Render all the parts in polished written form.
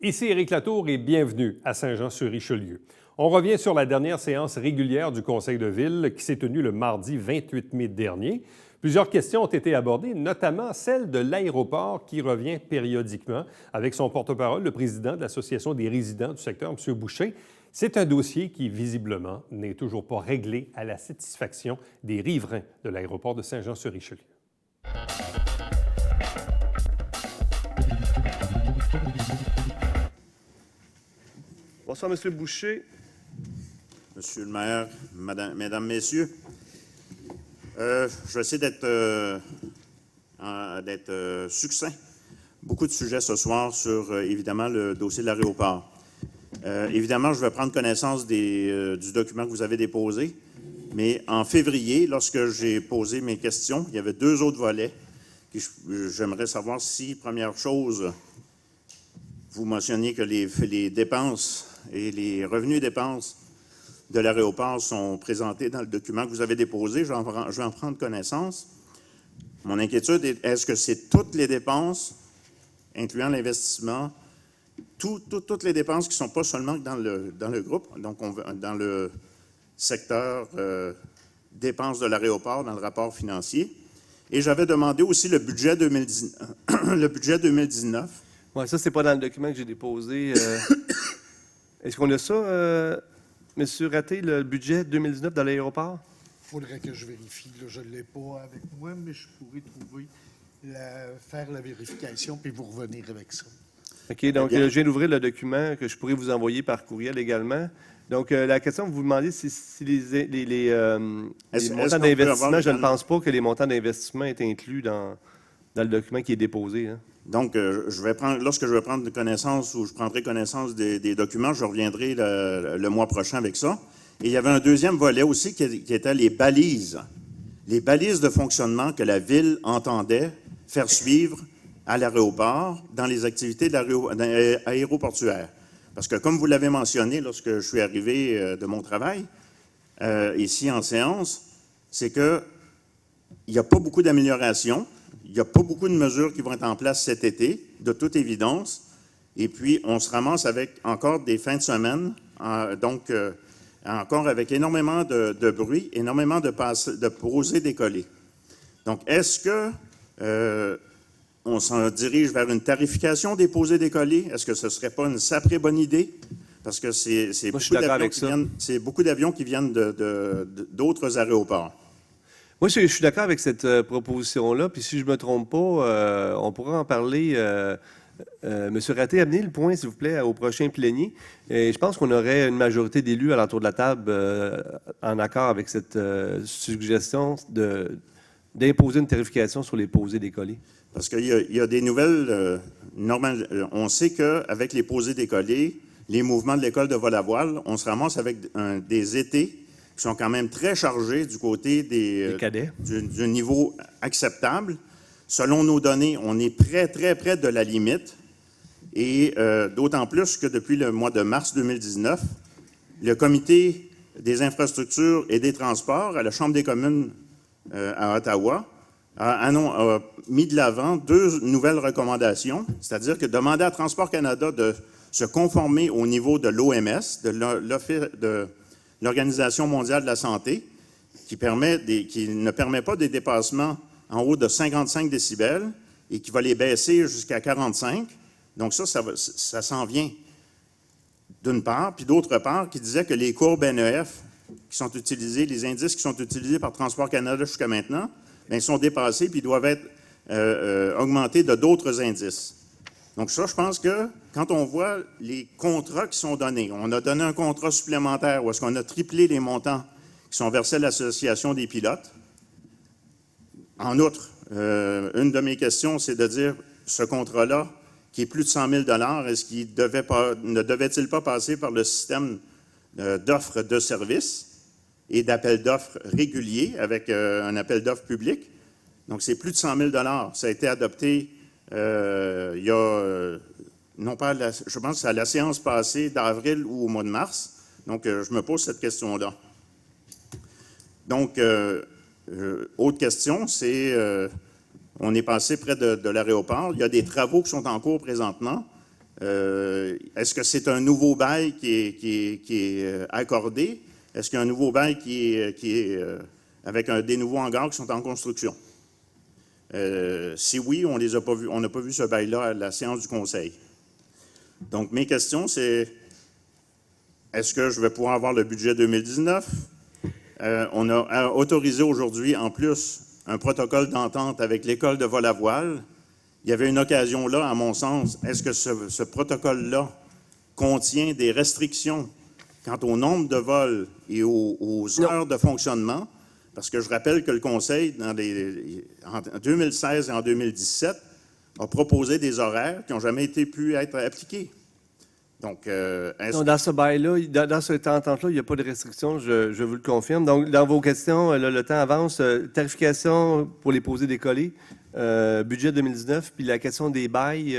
Ici Éric Latour et bienvenue à Saint-Jean-sur-Richelieu. On revient sur la dernière séance régulière du Conseil de ville qui s'est tenue le mardi 28 mai dernier. Plusieurs questions ont été abordées, notamment celle de l'aéroport qui revient périodiquement avec son porte-parole, le président de l'Association des résidents du secteur, M. Boucher. C'est un dossier qui, visiblement, n'est toujours pas réglé à la satisfaction des riverains de l'aéroport de Saint-Jean-sur-Richelieu. Bonsoir, M. Boucher. Monsieur le maire, mesdames, messieurs, je vais essayer d'être succinct. Beaucoup de sujets ce soir sur, évidemment, le dossier de l'aéroport. Évidemment, je vais prendre connaissance du document que vous avez déposé, mais en février, lorsque j'ai posé mes questions, il y avait deux autres volets. J'aimerais savoir si, première chose, vous mentionniez que les dépenses et les revenus et dépenses de l'aéroport sont présentés dans le document que vous avez déposé. Je vais en prendre connaissance. Mon inquiétude est, est-ce que c'est toutes les dépenses, incluant l'investissement, toutes les dépenses qui ne sont pas seulement dans le groupe, donc dans le secteur dépenses de l'aéroport, dans le rapport financier. Et j'avais demandé aussi le budget 2019. Oui, ça, c'est pas dans le document que j'ai déposé. Est-ce qu'on a ça, M. Raté, le budget 2019 de l'aéroport? Il faudrait que je vérifie. Là, je ne l'ai pas avec moi, mais je pourrais faire la vérification puis vous revenir avec ça. OK, donc je viens d'ouvrir le document que je pourrais vous envoyer par courriel également. Donc, la question que vous demandez, c'est si les montants d'investissement, je ne pense pas que les montants d'investissement est inclus dans le document qui est déposé. Hein. Donc, lorsque je vais prendre connaissance ou je prendrai connaissance des documents, je reviendrai le mois prochain avec ça. Et il y avait un deuxième volet aussi qui était les balises de fonctionnement que la Ville entendait faire suivre à l'aéroport dans les activités aéroportuaires. Parce que, comme vous l'avez mentionné lorsque je suis arrivé de mon travail, ici en séance, c'est qu'il n'y a pas beaucoup d'améliorations. Il n'y a pas beaucoup de mesures qui vont être en place cet été, de toute évidence. Et puis, on se ramasse avec encore des fins de semaine, encore avec énormément de bruit, énormément de posées décollées. Donc, est-ce que on s'en dirige vers une tarification des posées décollées? Est-ce que ce ne serait pas une sacrée bonne idée? Parce que c'est beaucoup d'avions qui viennent d'autres aéroports. Moi, je suis d'accord avec cette proposition-là. Puis si je ne me trompe pas, on pourra en parler. M. Raté, amenez le point, s'il vous plaît, au prochain plénier. Et je pense qu'on aurait une majorité d'élus à l'entour de la table en accord avec cette suggestion d'imposer une tarification sur les posées décollées. Parce qu'il y a des nouvelles normales. On sait qu'avec les posées décollées, les mouvements de l'école de vol à voile, on se ramasse avec des étés qui sont quand même très chargés du côté des cadets. Du niveau acceptable. Selon nos données, on est très près de la limite. Et d'autant plus que depuis le mois de mars 2019, le Comité des infrastructures et des transports à la Chambre des communes à Ottawa a mis de l'avant deux nouvelles recommandations, c'est-à-dire que demander à Transport Canada de se conformer au niveau de l'OMS, de l'Organisation mondiale de la santé, qui ne permet pas des dépassements en haut de 55 décibels et qui va les baisser jusqu'à 45. Donc ça s'en vient d'une part. Puis d'autre part, qui disait que les courbes NEF qui sont utilisées, les indices qui sont utilisés par Transport Canada jusqu'à maintenant, bien, sont dépassés puis doivent être augmentés de d'autres indices. Donc ça, je pense que quand on voit les contrats qui sont donnés, on a donné un contrat supplémentaire où est-ce qu'on a triplé les montants qui sont versés à l'Association des pilotes. En outre, une de mes questions, c'est de dire, ce contrat-là, qui est plus de 100 000 $, est-ce qu'il ne devait-il pas passer par le système d'offres de services et d'appels d'offres réguliers avec un appel d'offres public? Donc, c'est plus de 100 000 $. Ça a été adopté il y a, je pense que c'est à la séance passée d'avril ou au mois de mars. Donc, je me pose cette question-là. Donc, autre question, c'est, on est passé près de l'aéroport. Il y a des travaux qui sont en cours présentement Est-ce que c'est un nouveau bail qui est accordé? Est-ce qu'il y a un nouveau bail qui est avec des nouveaux hangars qui sont en construction? Si oui, on n'a pas vu ce bail-là à la séance du Conseil. Donc, mes questions, c'est est-ce que je vais pouvoir avoir le budget 2019? On a autorisé aujourd'hui, en plus, un protocole d'entente avec l'école de vol à voile. Il y avait une occasion là, à mon sens. Est-ce que ce protocole-là contient des restrictions quant au nombre de vols et aux heures de fonctionnement? Parce que je rappelle que le Conseil, en 2016 et en 2017, a proposé des horaires qui n'ont jamais pu être appliqués. Donc, non, dans ce bail-là, dans cette entente-là, il n'y a pas de restriction, je vous le confirme. Donc, dans vos questions, là, le temps avance. Tarification pour les posés décollés, budget 2019, puis la question des bails.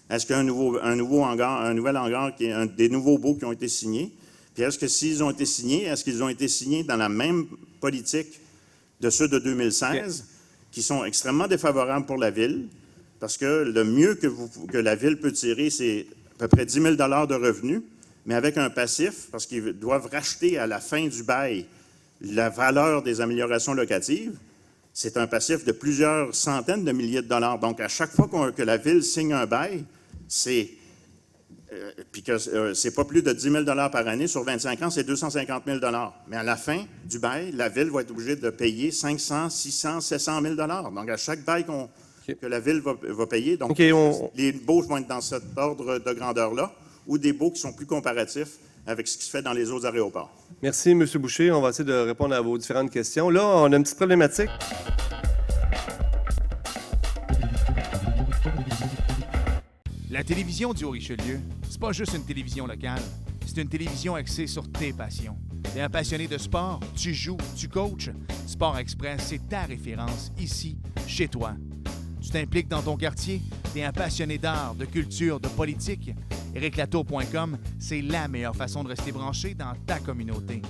Est-ce qu'il y a un nouvel hangar, des nouveaux baux qui ont été signés? Puis est-ce que s'ils ont été signés, est-ce qu'ils ont été signés dans la même politique de ceux de 2016, qui sont extrêmement défavorables pour la Ville? Parce que le mieux que la Ville peut tirer, c'est à peu près 10 000 $ de revenus, mais avec un passif, parce qu'ils doivent racheter à la fin du bail la valeur des améliorations locatives. C'est un passif de plusieurs centaines de milliers de dollars. Donc, à chaque fois que la Ville signe un bail, c'est pas plus de 10 000 $ par année. Sur 25 ans, c'est 250 000 $. Mais à la fin du bail, la Ville va être obligée de payer 500, 600, 700 000 $. Donc, à chaque bail que la Ville va payer. Donc, les baux vont être dans cet ordre de grandeur-là, ou des baux qui sont plus comparatifs avec ce qui se fait dans les autres aéroports. Merci, M. Boucher. On va essayer de répondre à vos différentes questions. Là, on a une petite problématique. La télévision du Haut-Richelieu, c'est pas juste une télévision locale. C'est une télévision axée sur tes passions. T'es un passionné de sport, tu joues, tu coaches. Sport Express, c'est ta référence, ici, chez toi. Tu t'impliques dans ton quartier, t'es un passionné d'art, de culture, de politique. ériclatour.com, c'est la meilleure façon de rester branché dans ta communauté.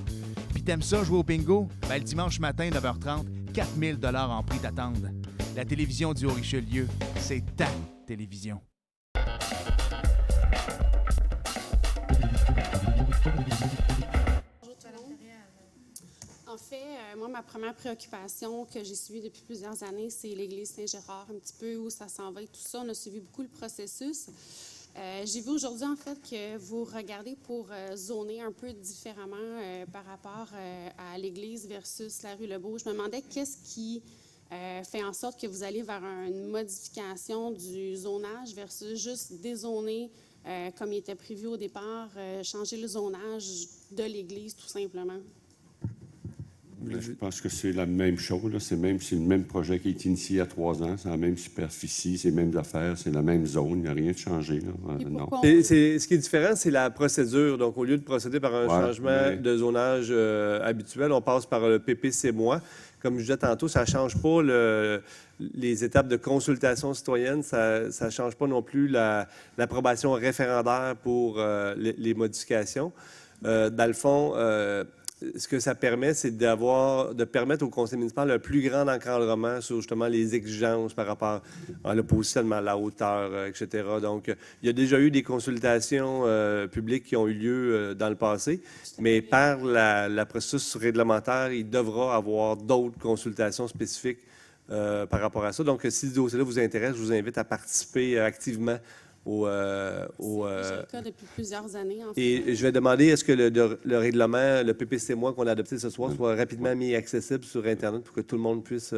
Puis t'aimes ça jouer au bingo? Ben, le dimanche matin, 9h30, 4 000 $ en prix t'attendent. La télévision du Haut-Richelieu, c'est ta télévision. En fait, moi, ma première préoccupation que j'ai suivie depuis plusieurs années, c'est l'église Saint-Gérard, un petit peu où ça s'en va et tout ça. On a suivi beaucoup le processus. J'ai vu aujourd'hui, en fait, que vous regardez pour zoner un peu différemment par rapport à l'église versus la rue Lebeau. Je me demandais qu'est-ce qui fait en sorte que vous allez vers une modification du zonage versus juste dézoner comme il était prévu au départ, changer le zonage de l'église, tout simplement. Je pense que c'est la même chose. C'est le même projet qui a été initié il y a 3 ans. C'est la même superficie, c'est les mêmes affaires, c'est la même zone. Il n'y a rien de changé. Non. Ce qui est différent, c'est la procédure. Donc, au lieu de procéder par un changement de zonage habituel, on passe par le PPC-moi. Comme je disais tantôt, ça ne change pas les étapes de consultation citoyenne. Ça ne change pas non plus l'approbation référendaire pour les modifications. Dans le fond, ce que ça permet, c'est de permettre au conseil municipal un plus grand encadrement sur justement les exigences par rapport à le positionnement, la hauteur, etc. Donc, il y a déjà eu des consultations publiques qui ont eu lieu dans le passé, mais par la processus réglementaire, il devra avoir d'autres consultations spécifiques par rapport à ça. Donc, si ce dossier-là vous intéresse, je vous invite à participer activement c'est le cas depuis plusieurs années, en fait. Et je vais demander, est-ce que le règlement, le PPC-moi qu'on a adopté ce soir, soit rapidement mis accessible sur Internet pour que tout le monde puisse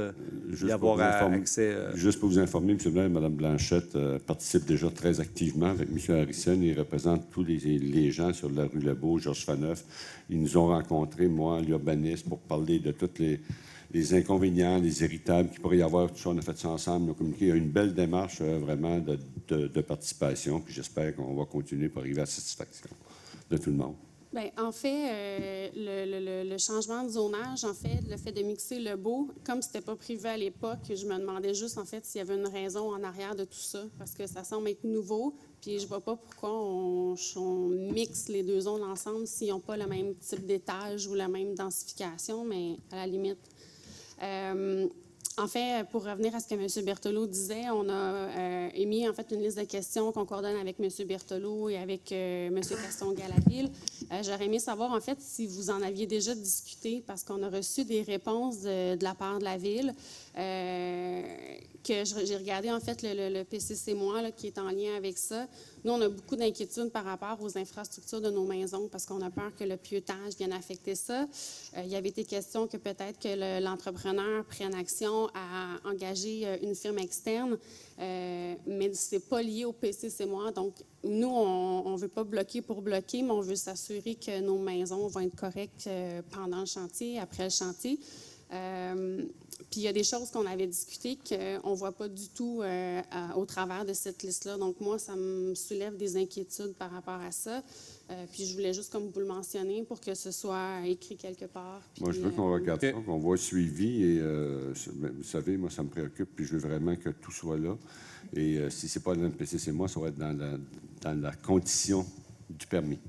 y avoir accès? Juste pour vous informer, M. le maire et Mme Blanchette participent déjà très activement avec M. Harrison. Ils représentent tous les gens sur la rue Lebeau, Georges Faneuf. Ils nous ont rencontrés, moi, l'urbaniste, pour parler de toutes les inconvénients, les héritables qu'il pourrait y avoir. Tout ça, on a fait ça ensemble, on a communiqué. Il y a une belle démarche vraiment de participation, puis j'espère qu'on va continuer pour arriver à la satisfaction de tout le monde. Bien, en fait, le changement de zonage, en fait, le fait de mixer le beau, comme c'était pas prévu à l'époque, je me demandais juste, en fait, s'il y avait une raison en arrière de tout ça, parce que ça semble être nouveau, puis je vois pas pourquoi on mixe les deux zones ensemble s'ils n'ont pas le même type d'étage ou la même densification, mais à la limite. En fait, pour revenir à ce que M. Berthelot disait, on a émis en fait une liste de questions qu'on coordonne avec M. Berthelot et avec M. Castonguay à la Ville. J'aurais aimé savoir en fait si vous en aviez déjà discuté, parce qu'on a reçu des réponses de la part de la Ville. Que j'ai regardé en fait le PCC Moi là, qui est en lien avec ça. Nous, on a beaucoup d'inquiétudes par rapport aux infrastructures de nos maisons parce qu'on a peur que le pieutage vienne affecter ça. Il y avait été question que peut-être que l'entrepreneur prenne action à engager une firme externe, mais c'est pas lié au PCC Moi. Donc, nous, on ne veut pas bloquer pour bloquer, mais on veut s'assurer que nos maisons vont être correctes pendant le chantier, après le chantier. Puis il y a des choses qu'on avait discutées qu'on ne voit pas du tout au travers de cette liste-là. Donc moi, ça me soulève des inquiétudes par rapport à ça. Puis je voulais juste comme vous le mentionner pour que ce soit écrit quelque part. Puis, moi, je veux qu'on regarde ça, qu'on voit le suivi. Et vous savez, moi, ça me préoccupe. Puis je veux vraiment que tout soit là. Et si ce n'est pas dans le PCC Moi, ça va être dans la condition du permis.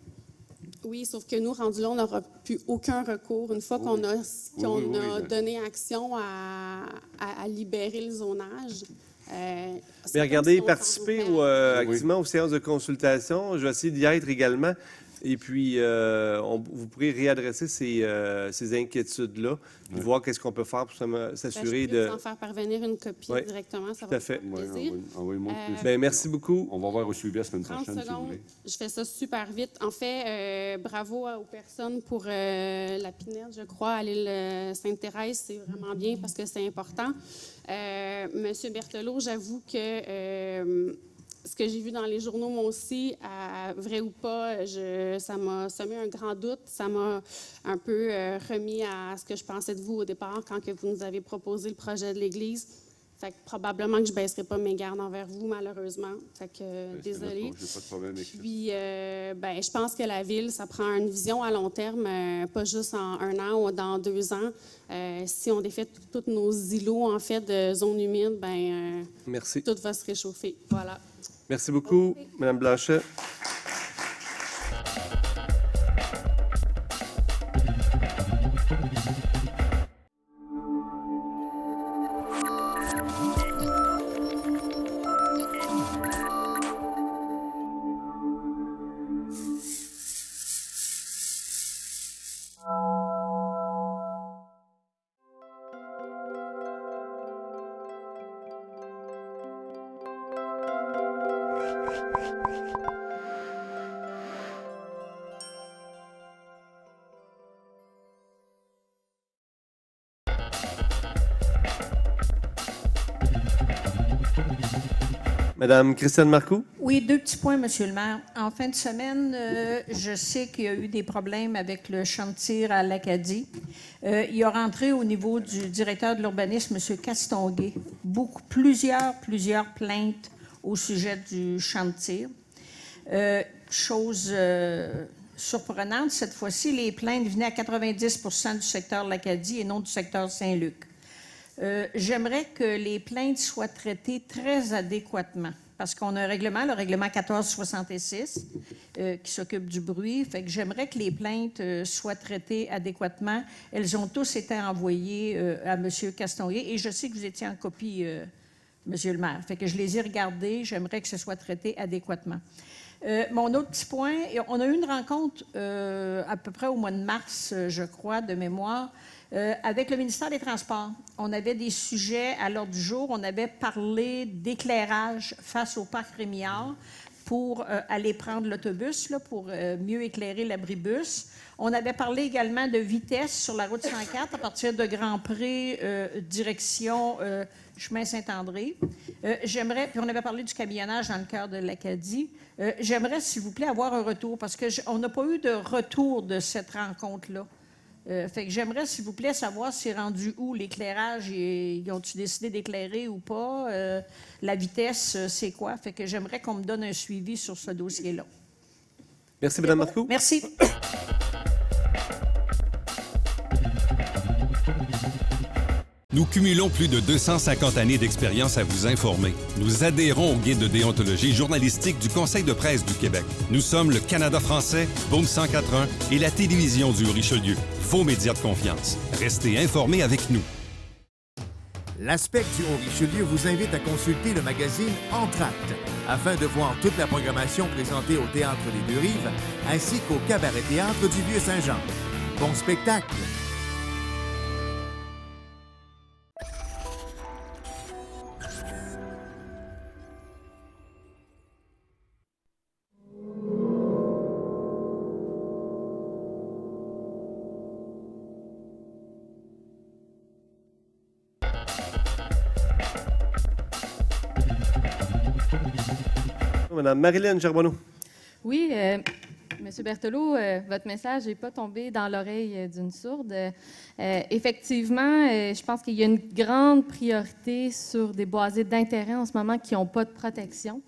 Oui, sauf que nous, rendus là, on n'aura plus aucun recours. Une fois qu'on a donné action à libérer le zonage. Mais regardez, participer activement aux séances de consultation. Je vais essayer d'y être également. Et puis, vous pourrez réadresser ces inquiétudes-là, puis voir qu'est-ce qu'on peut faire pour s'assurer de... en faire parvenir une copie directement, ça va faire plaisir. Merci beaucoup. On va voir au suivi la semaine prochaine, si vous voulez. Je fais ça super vite. En fait, bravo aux personnes pour la pinette, je crois, à l'île Sainte-Thérèse. C'est vraiment bien parce que c'est important. Monsieur Berthelot, j'avoue que... ce que j'ai vu dans les journaux, moi aussi, vrai ou pas, ça m'a semé un grand doute. Ça m'a un peu remis à ce que je pensais de vous au départ quand que vous nous avez proposé le projet de l'Église. Fait que probablement que je ne baisserai pas mes gardes envers vous, malheureusement. Fait que désolée. J'ai pas de problème avec ça. Puis, je pense que la Ville, ça prend une vision à long terme, pas juste en 1 an ou dans 2 ans. Si on défait tous nos îlots, en fait, de zones humides, merci. Tout va se réchauffer. Voilà. Merci beaucoup, Mme Blanchet. Madame Christiane Marcoux? Oui, 2 petits points, Monsieur le maire. En fin de semaine, je sais qu'il y a eu des problèmes avec le champ de tir à l'Acadie. Il y a rentré au niveau du directeur de l'urbanisme, M. Castonguay, plusieurs plaintes au sujet du champ de tir. Chose surprenante, cette fois-ci, les plaintes venaient à 90% du secteur de l'Acadie et non du secteur Saint-Luc. J'aimerais que les plaintes soient traitées très adéquatement parce qu'on a un règlement, le règlement 1466, qui s'occupe du bruit. Fait que j'aimerais que les plaintes soient traitées adéquatement. Elles ont tous été envoyées à M. Castonguay et je sais que vous étiez en copie, Monsieur le maire. Fait que je les ai regardées. J'aimerais que ce soit traité adéquatement. Mon autre petit point, on a eu une rencontre à peu près au mois de mars, je crois, de mémoire, avec le ministère des Transports. On avait des sujets à l'ordre du jour. On avait parlé d'éclairage face au parc Rémillard pour aller prendre l'autobus, là, pour mieux éclairer l'abribus. On avait parlé également de vitesse sur la route 104 à partir de Grand-Pré, direction chemin Saint-André. Puis on avait parlé du cabillonnage dans le cœur de l'Acadie. J'aimerais, s'il vous plaît, avoir un retour, parce qu'on n'a pas eu de retour de cette rencontre-là. Fait que j'aimerais, s'il vous plaît, savoir c'est rendu où l'éclairage, ils ont-ils décidé d'éclairer ou pas? La vitesse, c'est quoi? Fait que j'aimerais qu'on me donne un suivi sur ce dossier-là. Merci, Mme Marcoux. Merci. Nous cumulons plus de 250 années d'expérience à vous informer. Nous adhérons au guide de déontologie journalistique du Conseil de presse du Québec. Nous sommes le Canada français, Boom 104.1 et la télévision du Richelieu. Vos médias de confiance. Restez informés avec nous. L'Aspect du Haut-Richelieu vous invite à consulter le magazine Entr'actes afin de voir toute la programmation présentée au Théâtre des Deux-Rives ainsi qu'au Cabaret-Théâtre du Vieux-Saint-Jean. Bon spectacle! Madame Marilyn Charbonneau. Oui, M. Berthelot, votre message n'est pas tombé dans l'oreille d'une sourde. Effectivement, je pense qu'il y a une grande priorité sur des boisés d'intérêt en ce moment qui n'ont pas de protection.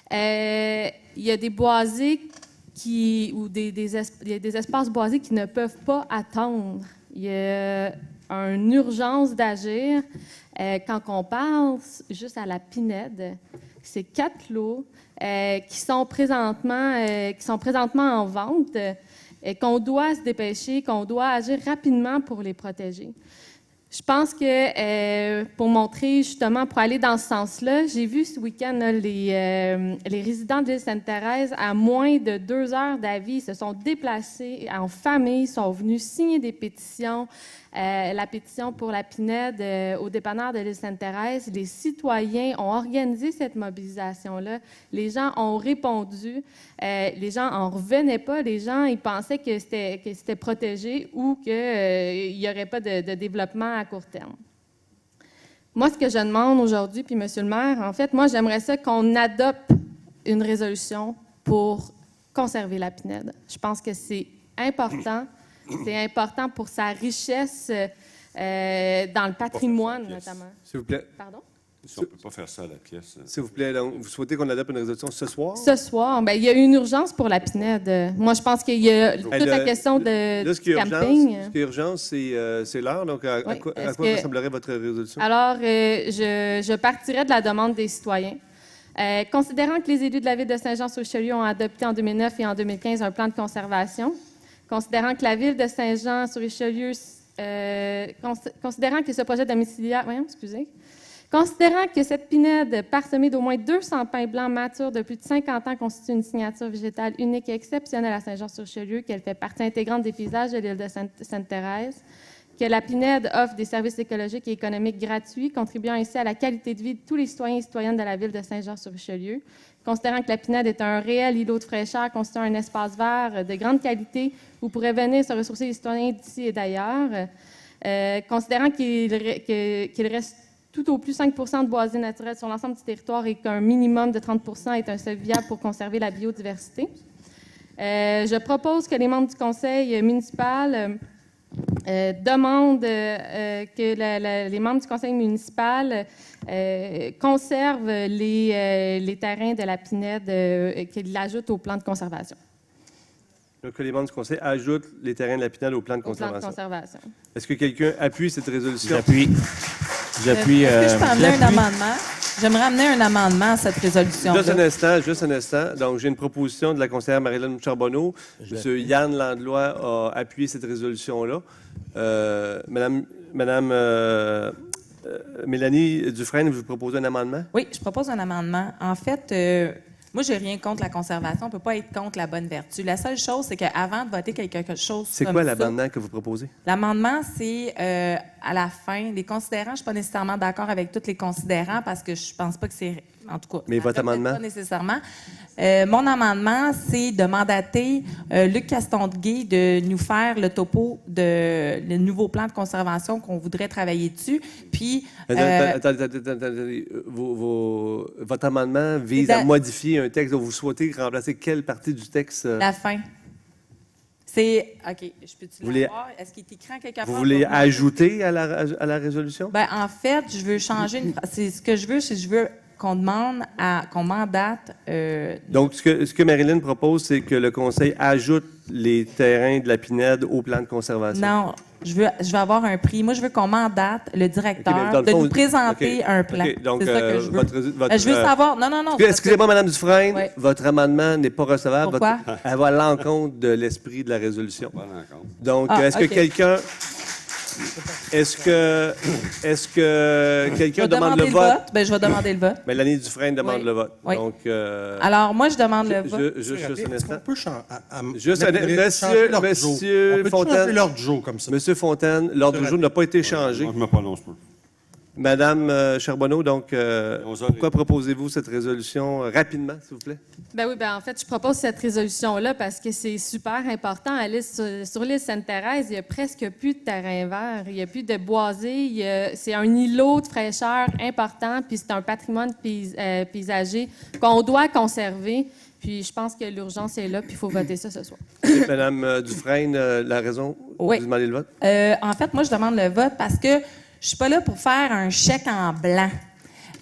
Il y a des boisés ou des espaces boisés qui ne peuvent pas attendre. Il y a une urgence d'agir. Quand on pense juste à la Pinède, c'est 4 lots qui sont présentement en vente et qu'on doit se dépêcher, qu'on doit agir rapidement pour les protéger. Je pense que pour montrer justement, pour aller dans ce sens-là, j'ai vu ce week-end là, les résidents de l'île Sainte-Thérèse, à moins de 2 heures d'avis, se sont déplacés en famille, sont venus signer des pétitions. La pétition pour la Pinède au dépanneur de l'île Sainte-Thérèse. Les citoyens ont organisé cette mobilisation-là. Les gens ont répondu. Les gens n'en revenaient pas. Les gens, ils pensaient que c'était protégé ou qu'il n'y aurait pas de développement à court terme. Moi, ce que je demande aujourd'hui, puis Monsieur le maire, en fait, moi, j'aimerais ça qu'on adopte une résolution pour conserver la Pinède. Je pense que c'est important. C'est important pour sa richesse dans le patrimoine, notamment. S'il vous plaît. Pardon? Si on ne peut pas faire ça à la pièce. S'il vous plaît, donc, vous souhaitez qu'on adopte une résolution ce soir? Ce soir, bien, il y a une urgence pour la Pinède. Moi, je pense qu'il y a toute la question de là, ce qui est camping. Ce qui est urgent, c'est l'heure. Donc, à quoi ressemblerait votre résolution? Alors, je partirais de la demande des citoyens. Considérant que les élus de la ville de Saint-Jean-sur-Richelieu ont adopté en 2009 et en 2015 un plan de conservation, considérant que la ville de Saint-Jean-sur-Richelieu, considérant que ce projet domiciliaire, considérant que cette Pinède parsemée d'au moins 200 pins blancs matures de plus de 50 ans constitue une signature végétale unique et exceptionnelle à Saint-Jean-sur-Richelieu, qu'elle fait partie intégrante des paysages de l'île de Sainte-Thérèse, que la Pinède offre des services écologiques et économiques gratuits, contribuant ainsi à la qualité de vie de tous les citoyens et citoyennes de la ville de Saint-Jean-sur-Richelieu, considérant que la Pinède est un réel îlot de fraîcheur constituant un espace vert de grande qualité où pourraient venir se ressourcer les citoyens d'ici et d'ailleurs, considérant qu'il reste tout au plus 5 de boisés naturels sur l'ensemble du territoire et qu'un minimum de 30 est un seuil viable pour conserver la biodiversité. Je propose que les membres du conseil municipal demandent que les membres du conseil municipal conservent les terrains de la Pinède, qu'ils l'ajoutent au plan de conservation. Donc, que les membres du conseil ajoutent les terrains de la Pinède au plan de conservation. Est-ce que quelqu'un appuie cette résolution? J'appuie. Est-ce que je peux amener un amendement? J'aimerais amener un amendement à cette résolution. Juste un instant. Donc, j'ai une proposition de la conseillère Marilyn Charbonneau. M. Yann Landlois a appuyé cette résolution-là. Madame Mélanie Dufresne, vous proposez un amendement? Oui, je propose un amendement. En fait, moi, je n'ai rien contre la conservation. On ne peut pas être contre la bonne vertu. La seule chose, c'est qu'avant de voter quelque chose c'est quoi l'amendement que vous proposez? L'amendement, c'est à la fin. Les considérants, je ne suis pas nécessairement d'accord avec tous les considérants parce que je ne pense pas que c'est... En tout cas, mais votre amendement? Pas nécessairement. Mon amendement, c'est de mandater Luc Castonguay de nous faire le topo le nouveau plan de conservation qu'on voudrait travailler dessus. Puis... Attendez. Votre amendement vise à modifier un texte dont vous souhaitez remplacer quelle partie du texte? La fin. C'est... OK, je peux-tu l'avoir? Est-ce qu'il est écrit en quelque part? Vous voulez ajouter à la résolution? Bien, en fait, je veux changer... C'est ce que je veux, c'est que je veux qu'on demande qu'on mandate... Donc, ce que Marilyn propose, c'est que le conseil ajoute les terrains de la Pinède au plan de conservation. Non, je veux avoir un prix. Moi, je veux qu'on mandate le directeur de nous présenter un plan. Donc, c'est ça que je veux. Je veux savoir... Non. Excusez-moi, Mme Dufresne, votre amendement n'est pas recevable. Pourquoi? Elle va à l'encontre de l'esprit de la résolution. Donc, est-ce que quelqu'un... Est-ce que quelqu'un Je vais demande le demander vote? Ben, je vais demander le vote. Mais Lanny Dufresne demande Oui. le vote. Oui. Donc, Alors, moi, je demande le vote. juste un Est-ce qu'on instant. peut Juste un changer l'ordre du jour? Monsieur On peut Fontaine. changer l'ordre du jour comme ça. Monsieur Fontaine, l'ordre du jour n'a pas été changé. Moi, je me prononce pas. Madame Charbonneau, donc, 11 heures. pourquoi proposez-vous cette résolution rapidement, s'il vous plaît? Ben oui, en fait, je propose cette résolution-là parce que c'est super important. À sur l'île Sainte-Thérèse, il n'y a presque plus de terrain vert, il n'y a plus de boisés. C'est un îlot de fraîcheur important, puis c'est un patrimoine paysager qu'on doit conserver. Puis je pense que l'urgence est là, puis il faut voter ça ce soir. Madame Dufresne, la raison? Oui. Vous demandez le vote? En fait, moi, je demande le vote parce que je suis pas là pour faire un chèque en blanc.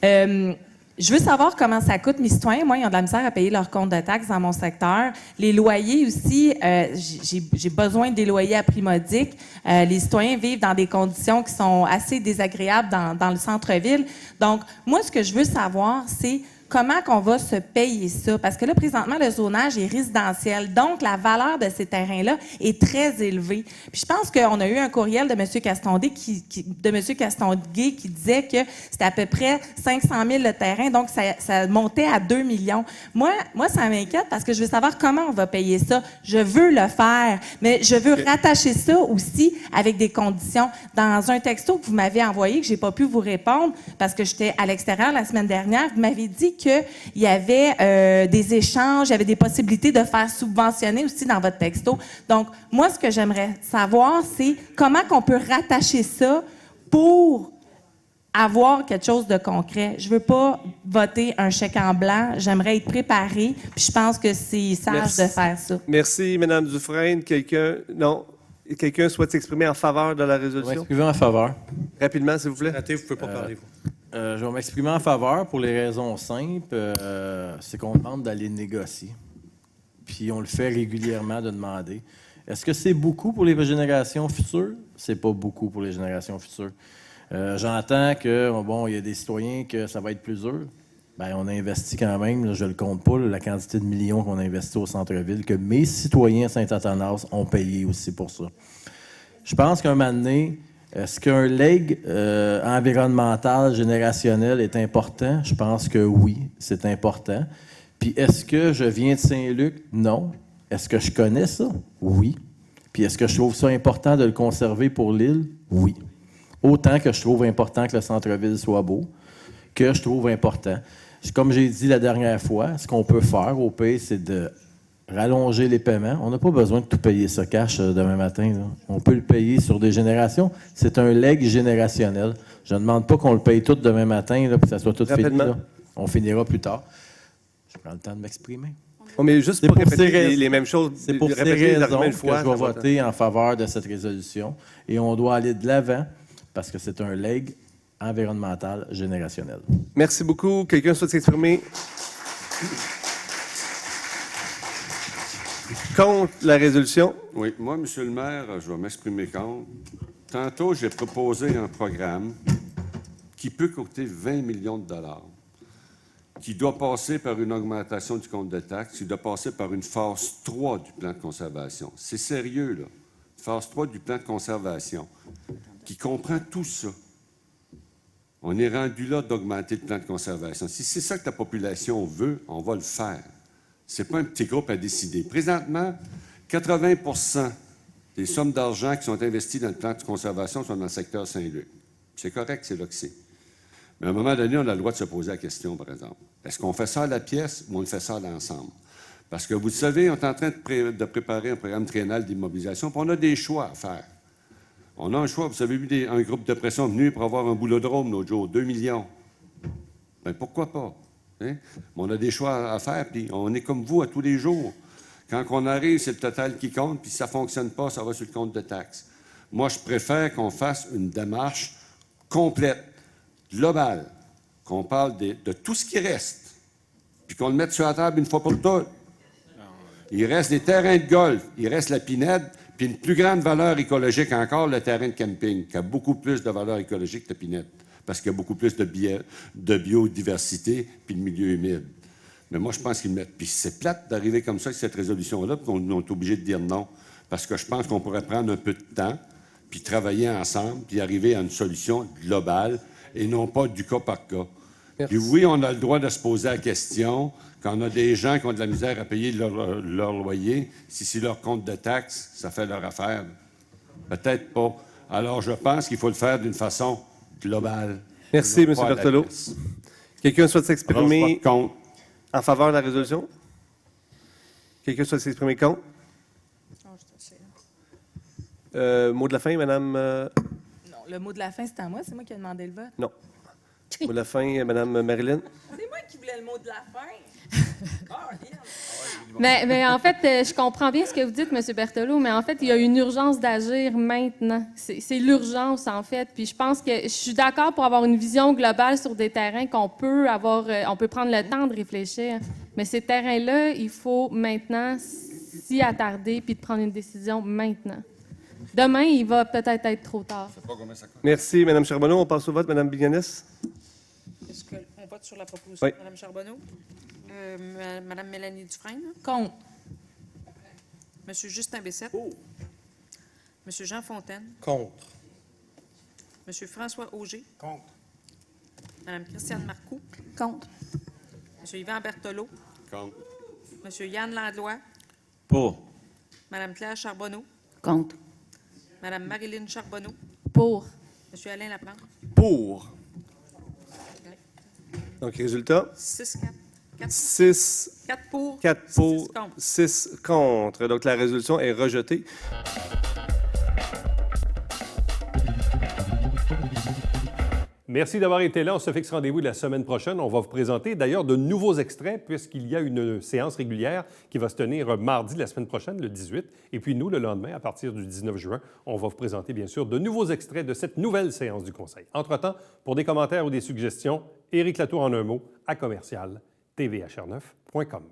Je veux savoir comment ça coûte mes citoyens. Moi, ils ont de la misère à payer leur compte de taxes dans mon secteur. Les loyers aussi, j'ai besoin des loyers à prix modique. Les citoyens vivent dans des conditions qui sont assez désagréables dans le centre-ville. Donc, moi, ce que je veux savoir, c'est comment qu'on va se payer ça? Parce que là, présentement, le zonage est résidentiel. Donc, la valeur de ces terrains-là est très élevée. Puis je pense qu'on a eu un courriel de M. Castonguay qui disait que c'était à peu près 500 000 le terrain. Donc, ça montait à 2 millions. Moi, ça m'inquiète parce que je veux savoir comment on va payer ça. Je veux le faire, mais je veux rattacher ça aussi avec des conditions. Dans un texto que vous m'avez envoyé, que j'ai pas pu vous répondre parce que j'étais à l'extérieur la semaine dernière, vous m'avez dit qu'il y avait des échanges, il y avait des possibilités de faire subventionner aussi dans votre texto. Donc, moi, ce que j'aimerais savoir, c'est comment qu'on peut rattacher ça pour avoir quelque chose de concret. Je veux pas voter un chèque en blanc. J'aimerais être préparée. Puis je pense que c'est sage de faire ça. Merci, Mme Dufresne. Quelqu'un souhaite s'exprimer en faveur de la Je vais résolution? m'exprimer en faveur. Rapidement, s'il vous plaît. Raté, vous ne pouvez pas parler, vous. Je vais m'exprimer en faveur pour les raisons simples. C'est qu'on demande d'aller négocier. Puis on le fait régulièrement de demander. Est-ce que c'est beaucoup pour les générations futures? C'est pas beaucoup pour les générations futures. J'entends que, bon, il y a des citoyens que ça va être plus dur. Bien, on a investi quand même, là, je le compte pas, là, la quantité de millions qu'on a investi au centre-ville, que mes citoyens Saint-Athanas ont payé aussi pour ça. Je pense qu'un moment donné, est-ce qu'un legs environnemental générationnel est important? Je pense que oui, c'est important. Puis est-ce que je viens de Saint-Luc? Non. Est-ce que je connais ça? Oui. Puis est-ce que je trouve ça important de le conserver pour l'île? Oui. Autant que je trouve important que le centre-ville soit beau, que je trouve important. Comme j'ai dit la dernière fois, ce qu'on peut faire au pays, c'est de rallonger les paiements. On n'a pas besoin de tout payer ça cash demain matin, là. On peut le payer sur des générations. C'est un legs générationnel. Je ne demande pas qu'on le paye tout demain matin, là, pour que ça soit tout fini. Là. On finira plus tard. Je prends le temps de m'exprimer. Oh, mais juste pour répéter les mêmes choses, c'est pour ces raisons que je vais voter en faveur de cette résolution. Et on doit aller de l'avant parce que c'est un legs environnemental générationnel. Merci beaucoup. Quelqu'un souhaite s'exprimer contre la résolution? Oui, moi, M. le maire, je vais m'exprimer contre. Tantôt, j'ai proposé un programme qui peut coûter 20 millions de dollars, qui doit passer par une augmentation du compte de taxes, qui doit passer par une phase 3 du plan de conservation. C'est sérieux, là. Phase 3 du plan de conservation, qui comprend tout ça. On est rendu là d'augmenter le plan de conservation. Si c'est ça que la population veut, on va le faire. Ce n'est pas un petit groupe à décider. Présentement, 80 des sommes d'argent qui sont investies dans le plan de conservation sont dans le secteur Saint-Luc. C'est correct, c'est là que c'est. Mais à un moment donné, on a le droit de se poser la question, par exemple. Est-ce qu'on fait ça à la pièce ou on le fait ça à l'ensemble? Parce que vous le savez, on est en train de préparer un programme triennal d'immobilisation, puis on a des choix à faire. On a un choix. Vous avez vu un groupe de pression venu pour avoir un boulodrome l'autre jour, 2 millions. Bien, pourquoi pas? Hein? On a des choix à faire, puis on est comme vous à tous les jours. Quand on arrive, c'est le total qui compte, puis si ça ne fonctionne pas, ça va sur le compte de taxes. Moi, je préfère qu'on fasse une démarche complète, globale, qu'on parle de tout ce qui reste, puis qu'on le mette sur la table une fois pour toutes. Il reste des terrains de golf, il reste la pinède, puis une plus grande valeur écologique encore, le terrain de camping, qui a beaucoup plus de valeur écologique que la pinède, parce qu'il y a beaucoup plus de biodiversité puis de milieu humide. Mais moi, je pense qu'ils mettent... Puis c'est plate d'arriver comme ça avec cette résolution-là, puis qu'on est obligé de dire non, parce que je pense qu'on pourrait prendre un peu de temps, puis travailler ensemble, puis arriver à une solution globale et non pas du cas par cas. Puis oui, on a le droit de se poser la question, quand on a des gens qui ont de la misère à payer leur loyer, si c'est leur compte de taxes, ça fait leur affaire. Peut-être pas. Alors, je pense qu'il faut le faire d'une façon globale. Merci, M. Berthelot. Quelqu'un souhaite s'exprimer en faveur de la résolution? Quelqu'un souhaite s'exprimer contre? Mot de la fin, Mme... Non, le mot de la fin, c'est à moi. C'est moi qui ai demandé le vote. Non. Mot de la fin, Mme Marilyn? C'est moi qui voulais le mot de la fin. Mais en fait, je comprends bien ce que vous dites, M. Berthelot, mais en fait, il y a une urgence d'agir maintenant. C'est l'urgence, en fait. Puis je pense que je suis d'accord pour avoir une vision globale sur des terrains qu'on peut avoir, on peut prendre le temps de réfléchir. Mais ces terrains-là, il faut maintenant s'y attarder puis de prendre une décision maintenant. Demain, il va peut-être être trop tard. Merci, Mme Charbonneau. On passe au vote, Mme Biganis. Est-ce qu'on vote sur la proposition Oui. de Mme Charbonneau? Mme Mélanie Dufresne? Contre. M. Justin Bessette? M. Jean Fontaine? Contre. M. François Auger? Contre. Mme Christiane Marcoux? Contre. M. Yvan Berthelot? Contre. M. Yann Landlois? Pour. Mme Claire Charbonneau? Contre. Mme Marilyn Charbonneau? Pour. M. Alain Laplante? Pour. Donc, résultat? 6-4. 6 4 pour. 4 pour, 6 contre. 6 contre. Donc, la résolution est rejetée. Merci d'avoir été là. On se fixe rendez-vous la semaine prochaine. On va vous présenter d'ailleurs de nouveaux extraits puisqu'il y a une séance régulière qui va se tenir mardi la semaine prochaine, le 18. Et puis nous, le lendemain, à partir du 19 juin, on va vous présenter bien sûr de nouveaux extraits de cette nouvelle séance du Conseil. Entre-temps, pour des commentaires ou des suggestions, Éric Latour en un mot à commercial tvhr9.com.